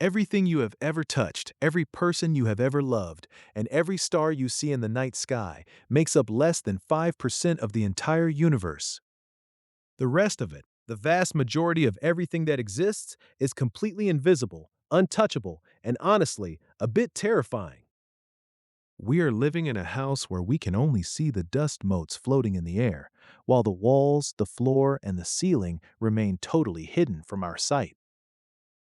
Everything you have ever touched, every person you have ever loved, and every star you see in the night sky makes up less than 5% of the entire universe. The rest of it, the vast majority of everything that exists, is completely invisible, untouchable, and honestly, a bit terrifying. We are living in a house where we can only see the dust motes floating in the air, while the walls, the floor, and the ceiling remain totally hidden from our sight.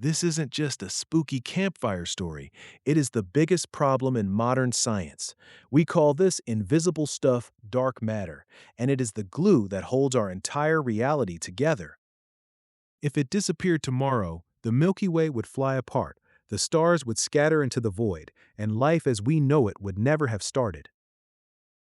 This isn't just a spooky campfire story, it is the biggest problem in modern science. We call this invisible stuff dark matter, and it is the glue that holds our entire reality together. If it disappeared tomorrow, the Milky Way would fly apart, the stars would scatter into the void, and life as we know it would never have started.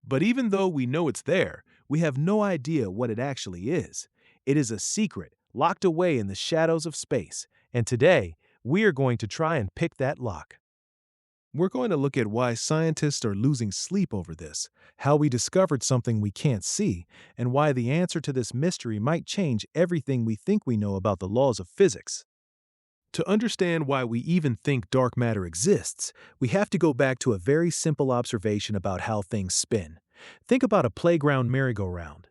But even though we know it's there, we have no idea what it actually is. It is a secret, locked away in the shadows of space, and today, we are going to try and pick that lock. We're going to look at why scientists are losing sleep over this, how we discovered something we can't see, and why the answer to this mystery might change everything we think we know about the laws of physics. To understand why we even think dark matter exists, we have to go back to a very simple observation about how things spin. Think about a playground merry-go-round.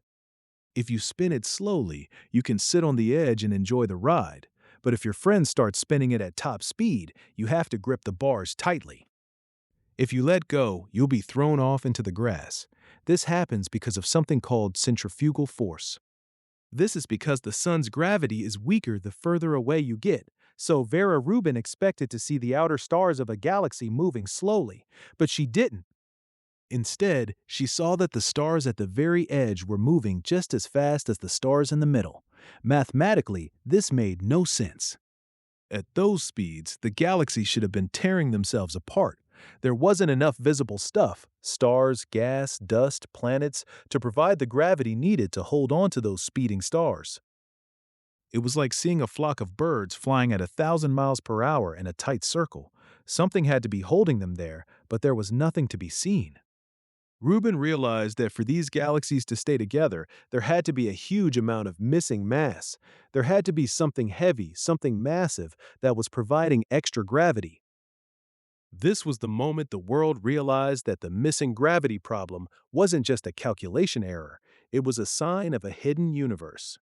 If you spin it slowly, you can sit on the edge and enjoy the ride. But if your friends start spinning it at top speed, you have to grip the bars tightly. If you let go, you'll be thrown off into the grass. This happens because of something called centrifugal force. This is because the sun's gravity is weaker the further away you get. So Vera Rubin expected to see the outer stars of a galaxy moving slowly, but she didn't. Instead, she saw that the stars at the very edge were moving just as fast as the stars in the middle. Mathematically, this made no sense. At those speeds, the galaxies should have been tearing themselves apart. There wasn't enough visible stuff, stars, gas, dust, planets, to provide the gravity needed to hold on to those speeding stars. It was like seeing a flock of birds flying at 1,000 miles per hour in a tight circle. Something had to be holding them there, but there was nothing to be seen. Rubin realized that for these galaxies to stay together, there had to be a huge amount of missing mass. There had to be something heavy, something massive, that was providing extra gravity. This was the moment the world realized that the missing gravity problem wasn't just a calculation error, it was a sign of a hidden universe.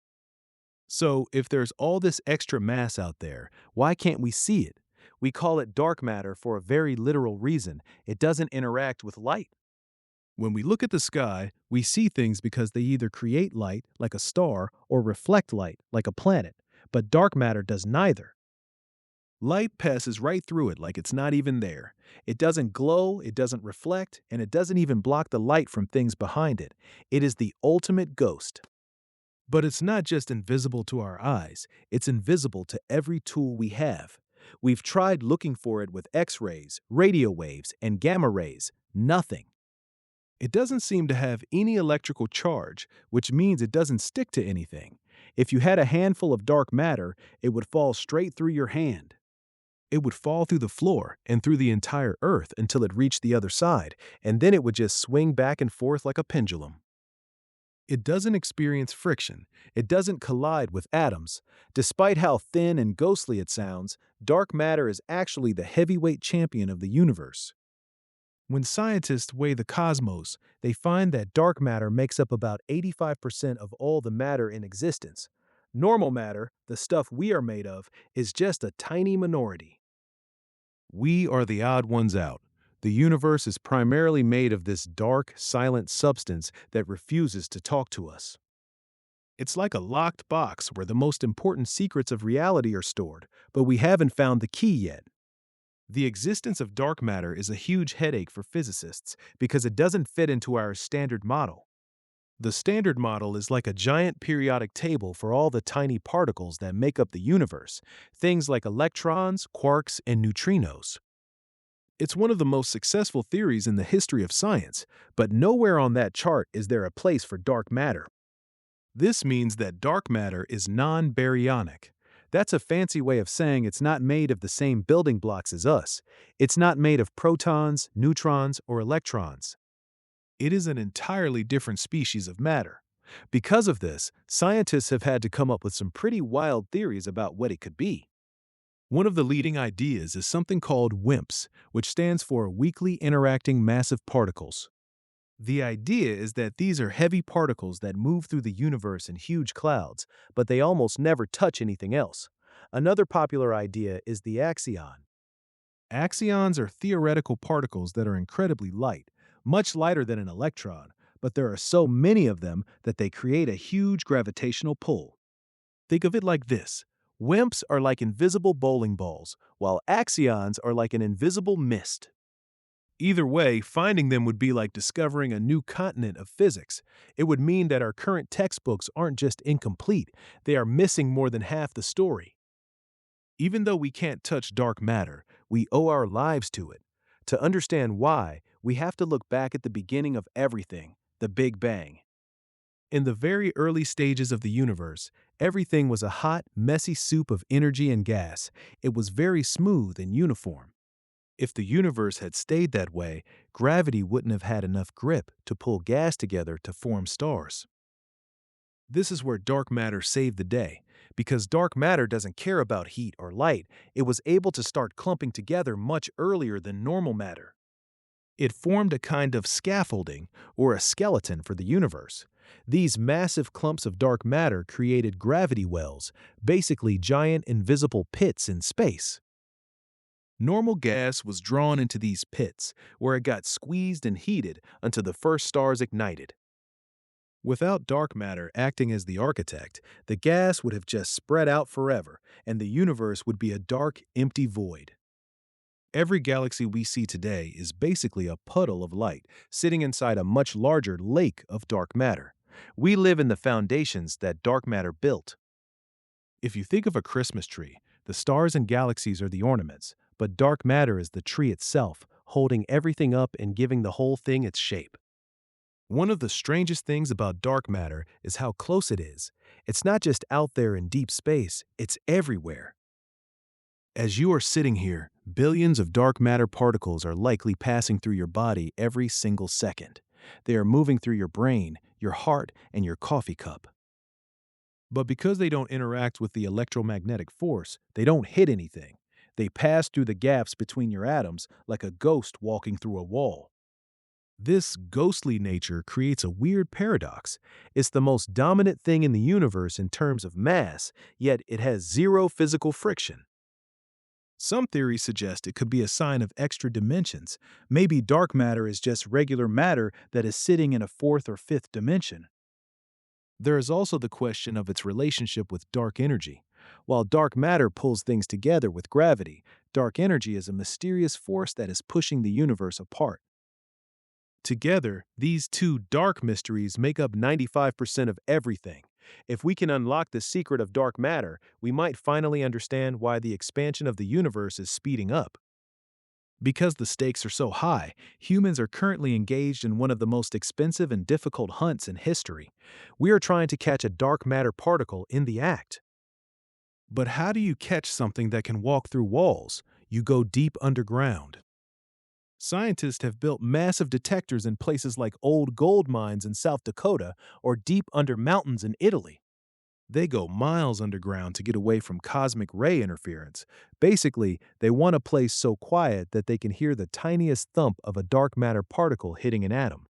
So, if there's all this extra mass out there, why can't we see it? We call it dark matter for a very literal reason. It doesn't interact with light. When we look at the sky, we see things because they either create light, like a star, or reflect light, like a planet. But dark matter does neither. Light passes right through it like it's not even there. It doesn't glow, it doesn't reflect, and it doesn't even block the light from things behind it. It is the ultimate ghost. But it's not just invisible to our eyes, it's invisible to every tool we have. We've tried looking for it with X-rays, radio waves, and gamma rays. Nothing. It doesn't seem to have any electrical charge, which means it doesn't stick to anything. If you had a handful of dark matter, it would fall straight through your hand. It would fall through the floor and through the entire Earth until it reached the other side, and then it would just swing back and forth like a pendulum. It doesn't experience friction. It doesn't collide with atoms. Despite how thin and ghostly it sounds, dark matter is actually the heavyweight champion of the universe. When scientists weigh the cosmos, they find that dark matter makes up about 85% of all the matter in existence. Normal matter, the stuff we are made of, is just a tiny minority. We are the odd ones out. The universe is primarily made of this dark, silent substance that refuses to talk to us. It's like a locked box where the most important secrets of reality are stored, but we haven't found the key yet. The existence of dark matter is a huge headache for physicists because it doesn't fit into our standard model. The standard model is like a giant periodic table for all the tiny particles that make up the universe, things like electrons, quarks, and neutrinos. It's one of the most successful theories in the history of science, but nowhere on that chart is there a place for dark matter. This means that dark matter is non-baryonic. That's a fancy way of saying it's not made of the same building blocks as us. It's not made of protons, neutrons, or electrons. It is an entirely different species of matter. Because of this, scientists have had to come up with some pretty wild theories about what it could be. One of the leading ideas is something called WIMPs, which stands for Weakly Interacting Massive Particles. The idea is that these are heavy particles that move through the universe in huge clouds, but they almost never touch anything else. Another popular idea is the axion. Axions are theoretical particles that are incredibly light, much lighter than an electron, but there are so many of them that they create a huge gravitational pull. Think of it like this. WIMPs are like invisible bowling balls, while axions are like an invisible mist. Either way, finding them would be like discovering a new continent of physics. It would mean that our current textbooks aren't just incomplete, they are missing more than half the story. Even though we can't touch dark matter, we owe our lives to it. To understand why, we have to look back at the beginning of everything, the Big Bang. In the very early stages of the universe, everything was a hot, messy soup of energy and gas. It was very smooth and uniform. If the universe had stayed that way, gravity wouldn't have had enough grip to pull gas together to form stars. This is where dark matter saved the day. Because dark matter doesn't care about heat or light, it was able to start clumping together much earlier than normal matter. It formed a kind of scaffolding, or a skeleton for the universe. These massive clumps of dark matter created gravity wells, basically giant invisible pits in space. Normal gas was drawn into these pits, where it got squeezed and heated until the first stars ignited. Without dark matter acting as the architect, the gas would have just spread out forever, and the universe would be a dark, empty void. Every galaxy we see today is basically a puddle of light sitting inside a much larger lake of dark matter. We live in the foundations that dark matter built. If you think of a Christmas tree, the stars and galaxies are the ornaments, but dark matter is the tree itself, holding everything up and giving the whole thing its shape. One of the strangest things about dark matter is how close it is. It's not just out there in deep space, it's everywhere. As you are sitting here, billions of dark matter particles are likely passing through your body every single second. They are moving through your brain, your heart, and your coffee cup. But because they don't interact with the electromagnetic force, they don't hit anything. They pass through the gaps between your atoms like a ghost walking through a wall. This ghostly nature creates a weird paradox. It's the most dominant thing in the universe in terms of mass, yet it has zero physical friction. Some theories suggest it could be a sign of extra dimensions. Maybe dark matter is just regular matter that is sitting in a fourth or fifth dimension. There is also the question of its relationship with dark energy. While dark matter pulls things together with gravity, dark energy is a mysterious force that is pushing the universe apart. Together, these two dark mysteries make up 95% of everything. If we can unlock the secret of dark matter, we might finally understand why the expansion of the universe is speeding up. Because the stakes are so high, humans are currently engaged in one of the most expensive and difficult hunts in history. We are trying to catch a dark matter particle in the act. But how do you catch something that can walk through walls? You go deep underground. Scientists have built massive detectors in places like old gold mines in South Dakota or deep under mountains in Italy. They go miles underground to get away from cosmic ray interference. Basically, they want a place so quiet that they can hear the tiniest thump of a dark matter particle hitting an atom.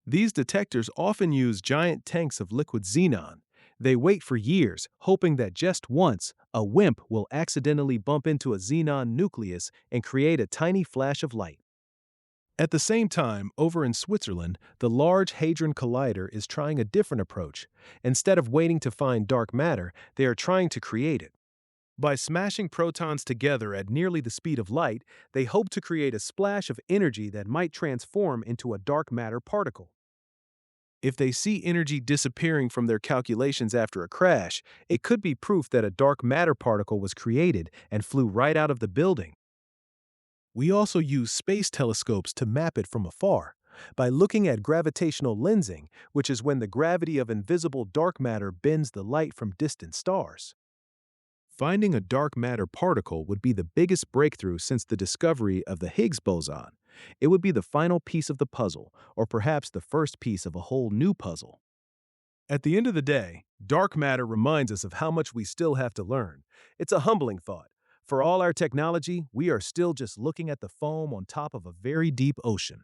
These detectors often use giant tanks of liquid xenon. They wait for years, hoping that just once, a WIMP will accidentally bump into a xenon nucleus and create a tiny flash of light. At the same time, over in Switzerland, the Large Hadron Collider is trying a different approach. Instead of waiting to find dark matter, they are trying to create it. By smashing protons together at nearly the speed of light, they hope to create a splash of energy that might transform into a dark matter particle. If they see energy disappearing from their calculations after a crash, it could be proof that a dark matter particle was created and flew right out of the building. We also use space telescopes to map it from afar. By looking at gravitational lensing, which is when the gravity of invisible dark matter bends the light from distant stars. Finding a dark matter particle would be the biggest breakthrough since the discovery of the Higgs boson. It would be the final piece of the puzzle, or perhaps the first piece of a whole new puzzle. At the end of the day, dark matter reminds us of how much we still have to learn. It's a humbling thought, For all our technology, we are still just looking at the foam on top of a very deep ocean.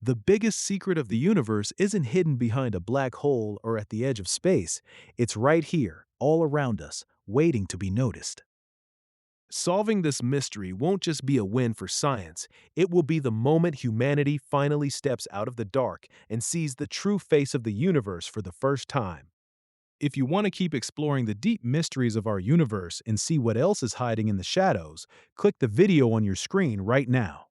The biggest secret of the universe isn't hidden behind a black hole or at the edge of space. It's right here, all around us, waiting to be noticed. Solving this mystery won't just be a win for science, it will be the moment humanity finally steps out of the dark and sees the true face of the universe for the first time. If you want to keep exploring the deep mysteries of our universe and see what else is hiding in the shadows, click the video on your screen right now.